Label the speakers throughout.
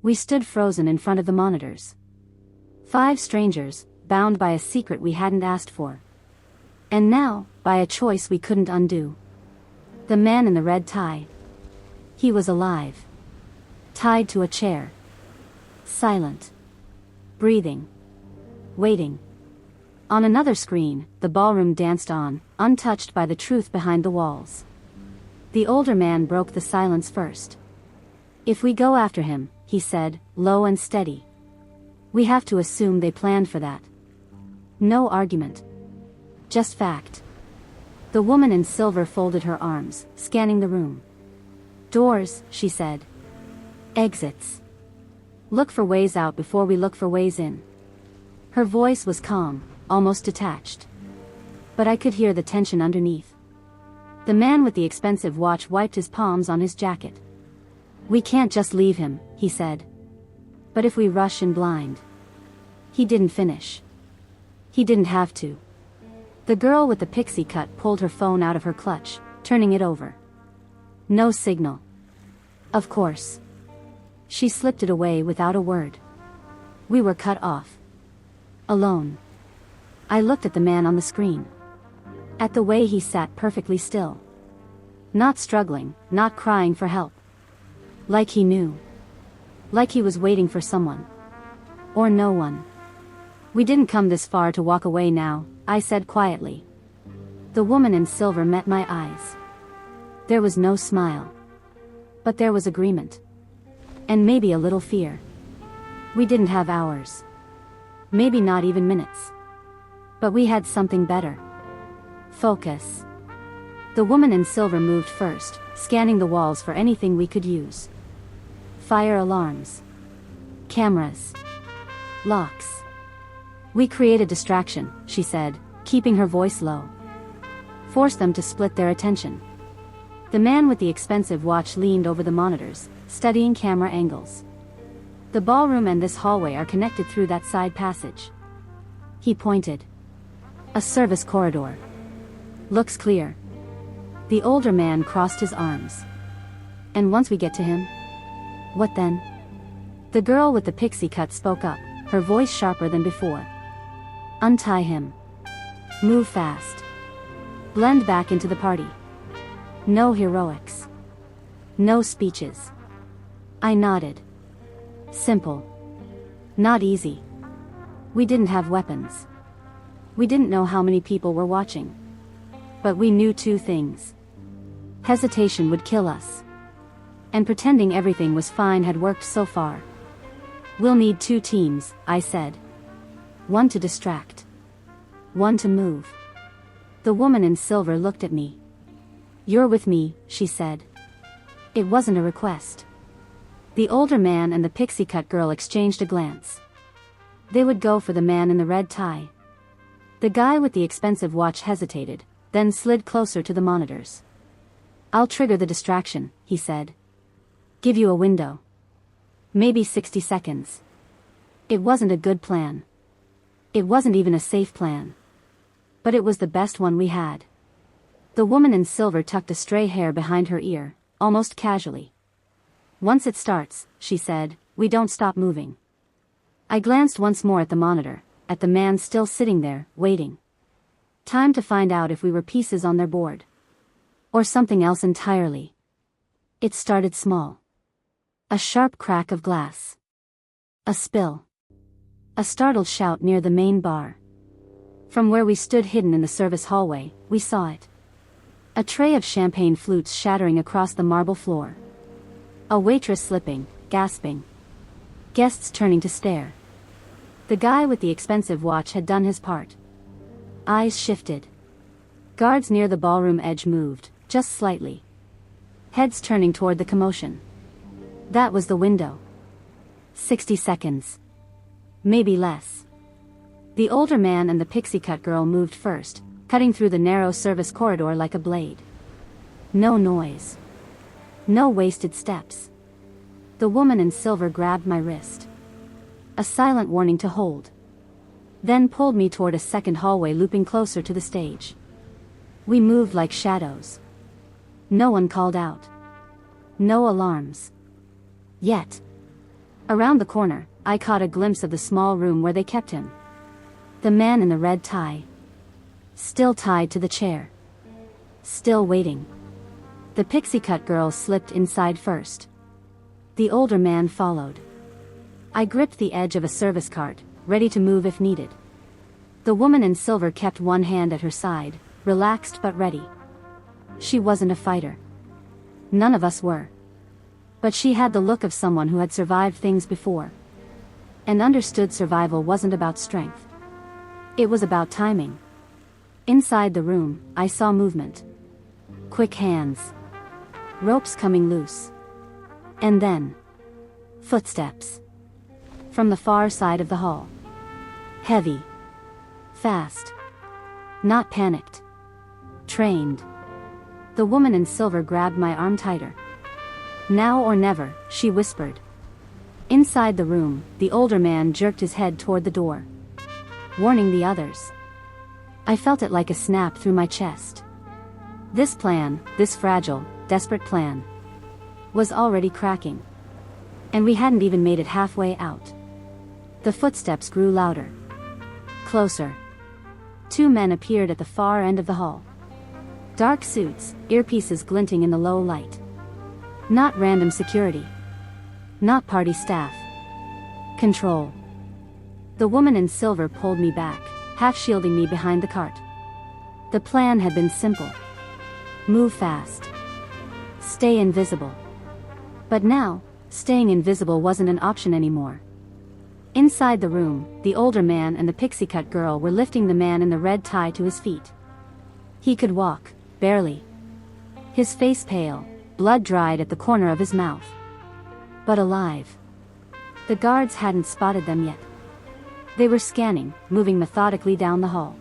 Speaker 1: We stood frozen in front of the monitors. 5 strangers, bound by a secret we hadn't asked for. And now, by a choice we couldn't undo. The man in the red tie. He was alive. Tied to a chair. Silent. Breathing. Waiting. On another screen, the ballroom danced on, untouched by the truth behind the walls. The older man broke the silence first. "If we go after him," he said, low and steady, "we have to assume they planned for that." No argument. Just fact. The woman in silver folded her arms, scanning the room. "Doors," she said. "Exits. Look for ways out before we look for ways in." Her voice was calm, almost detached. But I could hear the tension underneath. The man with the expensive watch wiped his palms on his jacket. "We can't just leave him," he said. "But if we rush in blind." He didn't finish. He didn't have to. The girl with the pixie cut pulled her phone out of her clutch, turning it over. No signal. Of course. She slipped it away without a word. We were cut off. Alone. I looked at the man on the screen. At the way he sat perfectly still. Not struggling, not crying for help. Like he knew. Like he was waiting for someone. Or no one. "We didn't come this far to walk away now," I said quietly. The woman in silver met my eyes. There was no smile. But there was agreement. And maybe a little fear. We didn't have hours. Maybe not even minutes. But we had something better. Focus. The woman in silver moved first, scanning the walls for anything we could use. Fire alarms. Cameras. Locks. "We create a distraction," she said, keeping her voice low. "Force them to split their attention." The man with the expensive watch leaned over the monitors, studying camera angles. "The ballroom and this hallway are connected through that side passage." He pointed. "A service corridor. Looks clear." The older man crossed his arms. "And once we get to him? What then?" The girl with the pixie cut spoke up, her voice sharper than before. "Untie him. Move fast. Blend back into the party. No heroics. No speeches." I nodded. Simple. Not easy. We didn't have weapons. We didn't know how many people were watching. But we knew 2 things. Hesitation would kill us. And pretending everything was fine had worked so far. "We'll need 2 teams," I said. "One to distract. One to move." The woman in silver looked at me. "You're with me," she said. It wasn't a request. The older man and the pixie cut girl exchanged a glance. They would go for the man in the red tie. The guy with the expensive watch hesitated, then slid closer to the monitors. "I'll trigger the distraction," he said. "Give you a window. Maybe 60 seconds. It wasn't a good plan. It wasn't even a safe plan. But it was the best one we had. The woman in silver tucked a stray hair behind her ear, almost casually. "Once it starts," she said, "we don't stop moving." I glanced once more at the monitor, at the man still sitting there, waiting. Time to find out if we were pieces on their board. Or something else entirely. It started small. A sharp crack of glass. A spill. A startled shout near the main bar. From where we stood hidden in the service hallway, we saw it. A tray of champagne flutes shattering across the marble floor. A waitress slipping, gasping. Guests turning to stare. The guy with the expensive watch had done his part. Eyes shifted. Guards near the ballroom edge moved, just slightly. Heads turning toward the commotion. That was the window. 60 seconds. Maybe less. The older man and the pixie cut girl moved first, cutting through the narrow service corridor like a blade. No noise. No wasted steps. The woman in silver grabbed my wrist. A silent warning to hold. Then pulled me toward a second hallway looping closer to the stage. We moved like shadows. No one called out. No alarms. Yet. Around the corner, I caught a glimpse of the small room where they kept him. The man in the red tie. Still tied to the chair. Still waiting. The pixie cut girl slipped inside first. The older man followed. I gripped the edge of a service cart, ready to move if needed. The woman in silver kept one hand at her side, relaxed but ready. She wasn't a fighter. None of us were. But she had the look of someone who had survived things before. And understood survival wasn't about strength. It was about timing. Inside the room, I saw movement. Quick hands. Ropes coming loose. And then, footsteps. From the far side of the hall. Heavy. Fast. Not panicked. Trained. The woman in silver grabbed my arm tighter. Now or never, she whispered. Inside the room, the older man jerked his head toward the door. Warning the others. I felt it like a snap through my chest. This plan, this fragile, desperate plan, was already cracking. And we hadn't even made it halfway out. The footsteps grew louder. Closer. 2 men appeared at the far end of the hall. Dark suits, earpieces glinting in the low light. Not random security. Not party staff. Control. The woman in silver pulled me back, half shielding me behind the cart. The plan had been simple. Move fast. Stay invisible. But now, staying invisible wasn't an option anymore. Inside the room, the older man and the pixie cut girl were lifting the man in the red tie to his feet. He could walk, barely. His face pale, blood dried at the corner of his mouth. But alive. The guards hadn't spotted them yet. They were scanning, moving methodically down the hall.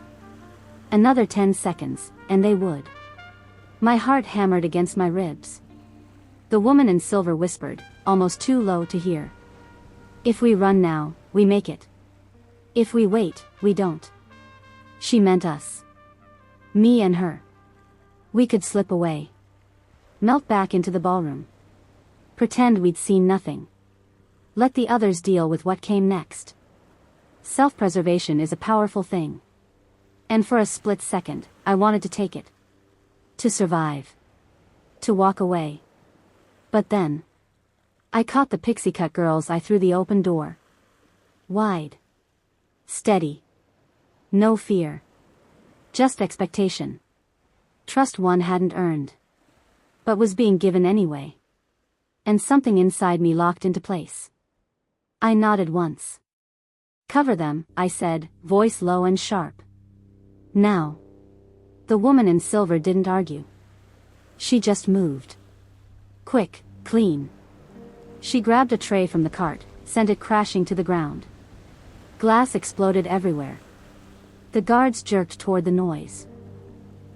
Speaker 1: Another 10 seconds, and they would. My heart hammered against my ribs. The woman in silver whispered, almost too low to hear. If we run now, we make it. If we wait, we don't. She meant us. Me and her. We could slip away. Melt back into the ballroom. Pretend we'd seen nothing. Let the others deal with what came next. Self-preservation is a powerful thing. And for a split second, I wanted to take it. To survive. To walk away. But then, I caught the pixie cut girl's eye through the open door. Wide. Steady. No fear. Just expectation. Trust one hadn't earned. But was being given anyway. And something inside me locked into place. I nodded once. Cover them, I said, voice low and sharp. Now. The woman in silver didn't argue. She just moved. Quick, clean. She grabbed a tray from the cart, sent it crashing to the ground. Glass exploded everywhere. The guards jerked toward the noise.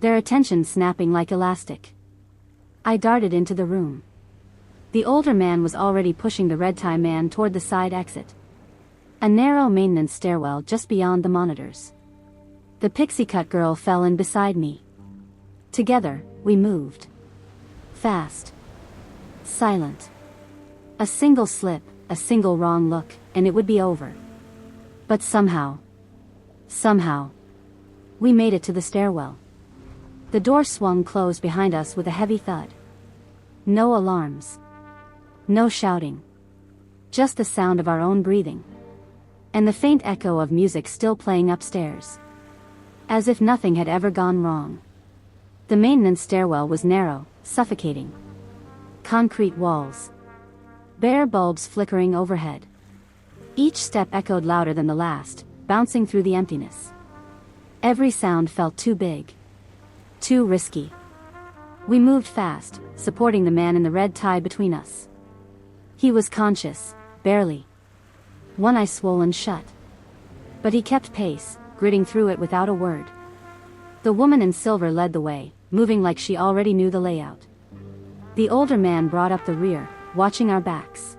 Speaker 1: Their attention snapping like elastic. I darted into the room. The older man was already pushing the red tie man toward the side exit. A narrow maintenance stairwell just beyond the monitors. The pixie cut girl fell in beside me. Together, we moved. Fast. Silent. A single slip, a single wrong look, and it would be over. But somehow, we made it to the stairwell. The door swung closed behind us with a heavy thud. No alarms. No shouting. Just the sound of our own breathing. And the faint echo of music still playing upstairs. As if nothing had ever gone wrong. The maintenance stairwell was narrow, suffocating. Concrete walls. Bare bulbs flickering overhead. Each step echoed louder than the last, bouncing through the emptiness. Every sound felt too big. Too risky. We moved fast, supporting the man in the red tie between us. He was conscious, barely. One eye swollen shut. But he kept pace, gritting through it without a word. The woman in silver led the way, moving like she already knew the layout. The older man brought up the rear, watching our backs.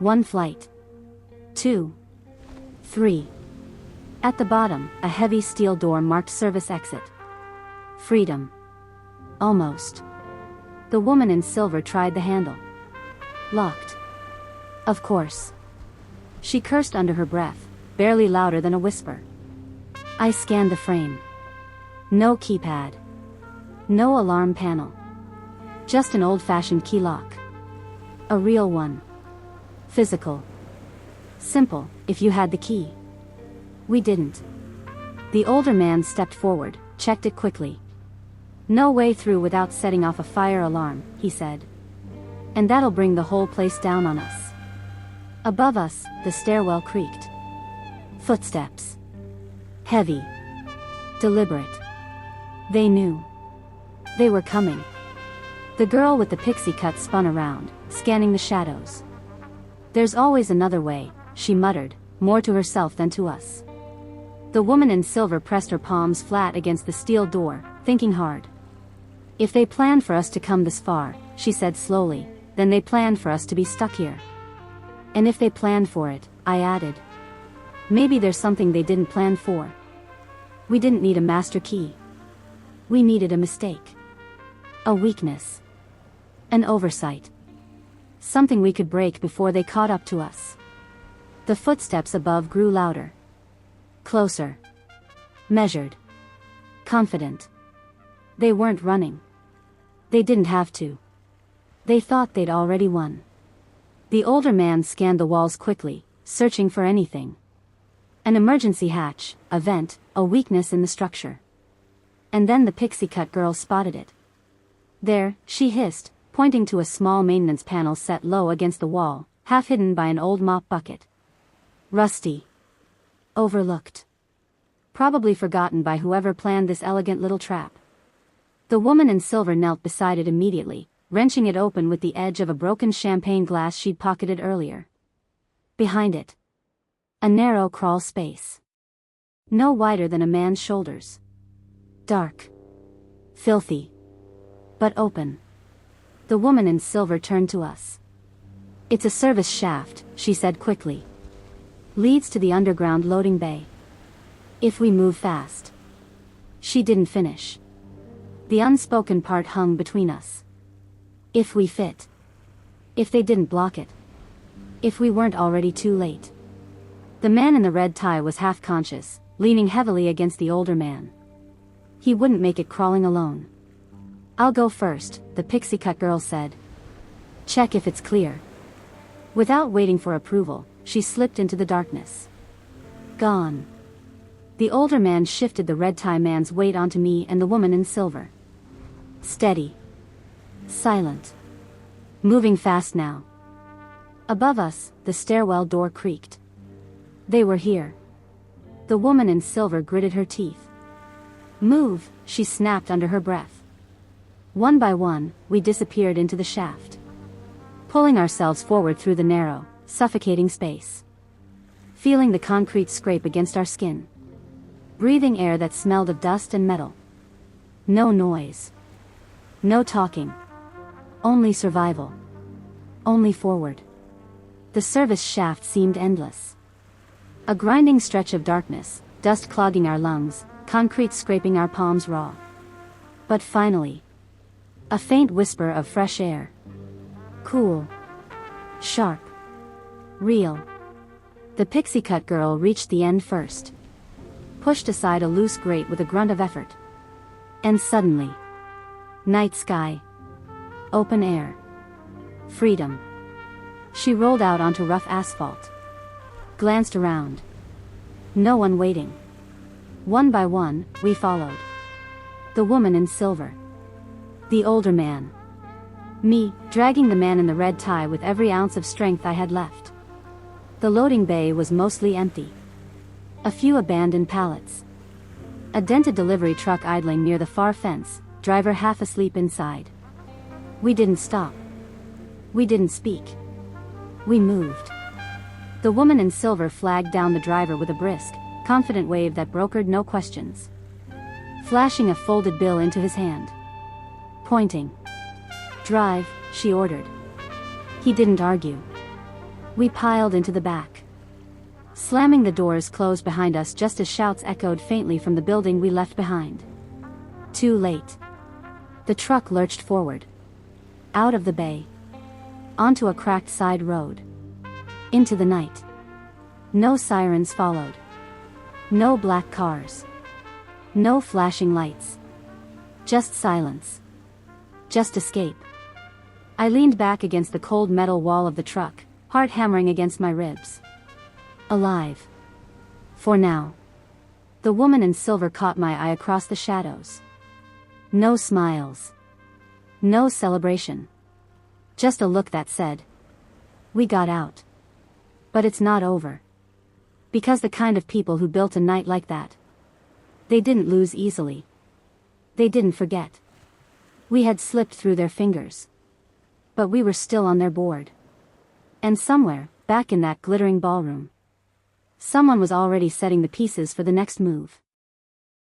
Speaker 1: 1 flight. 2. 3. At the bottom, a heavy steel door marked service exit. Freedom. Almost. The woman in silver tried the handle. Locked. Of course. She cursed under her breath, barely louder than a whisper. I scanned the frame. No keypad. No alarm panel. Just an old-fashioned key lock. A real one. Physical. Simple, if you had the key. We didn't. The older man stepped forward, checked it quickly. No way through without setting off a fire alarm, he said. And that'll bring the whole place down on us. Above us, the stairwell creaked. Footsteps. Heavy. Deliberate. They knew. They were coming. The girl with the pixie cut spun around, scanning the shadows. There's always another way, she muttered, more to herself than to us. The woman in silver pressed her palms flat against the steel door, thinking hard. If they planned for us to come this far, she said slowly, then they planned for us to be stuck here. And if they planned for it, I added. Maybe there's something they didn't plan for. We didn't need a master key. We needed a mistake. A weakness. An oversight. Something we could break before they caught up to us. The footsteps above grew louder. Closer. Measured. Confident. They weren't running. They didn't have to. They thought they'd already won. The older man scanned the walls quickly, searching for anything. An emergency hatch, a vent, a weakness in the structure. And then the pixie-cut girl spotted it. There, she hissed, pointing to a small maintenance panel set low against the wall, half hidden by an old mop bucket. Rusty. Overlooked. Probably forgotten by whoever planned this elegant little trap. The woman in silver knelt beside it immediately, wrenching it open with the edge of a broken champagne glass she'd pocketed earlier. Behind it. A narrow crawl space. No wider than a man's shoulders. Dark. Filthy. But open. The woman in silver turned to us. It's a service shaft, she said quickly. Leads to the underground loading bay. If we move fast. She didn't finish. The unspoken part hung between us. If we fit. If they didn't block it. If we weren't already too late. The man in the red tie was half conscious, leaning heavily against the older man. He wouldn't make it crawling alone. I'll go first, the pixie-cut girl said. Check if it's clear. Without waiting for approval, she slipped into the darkness. Gone. The older man shifted the red tie man's weight onto me and the woman in silver. Steady. Silent. Moving fast now. Above us, the stairwell door creaked. They were here. The woman in silver gritted her teeth. Move, she snapped under her breath. One by one, we disappeared into the shaft. Pulling ourselves forward through the narrow, suffocating space. Feeling the concrete scrape against our skin. Breathing air that smelled of dust and metal. No noise. No talking. Only survival. Only forward. The service shaft seemed endless. A grinding stretch of darkness, dust clogging our lungs, concrete scraping our palms raw. But finally, a faint whisper of fresh air. Cool. Sharp. Real. The pixie-cut girl reached the end first. Pushed aside a loose grate with a grunt of effort. And suddenly, night sky. Open air. Freedom. She rolled out onto rough asphalt. Glanced around. No one waiting. One by one, we followed. The woman in silver. The older man. Me, dragging the man in the red tie with every ounce of strength I had left. The loading bay was mostly empty. A few abandoned pallets. A dented delivery truck idling near the far fence, driver half asleep inside. We didn't stop. We didn't speak. We moved. The woman in silver flagged down the driver with a brisk, confident wave that brokered no questions. Flashing a folded bill into his hand. Pointing. Drive, she ordered. He didn't argue. We piled into the back. Slamming the doors closed behind us just as shouts echoed faintly from the building we left behind. Too late. The truck lurched forward. Out of the bay. Onto a cracked side road. Into the night. No sirens followed. No black cars. No flashing lights. Just silence. Just escape. I leaned back against the cold metal wall of the truck, heart hammering against my ribs. Alive. For now. The woman in silver caught my eye across the shadows. No smiles. No celebration. Just a look that said, "We got out." But it's not over. Because the kind of people who built a night like that, they didn't lose easily. They didn't forget. We had slipped through their fingers. But we were still on their board. And somewhere, back in that glittering ballroom, someone was already setting the pieces for the next move.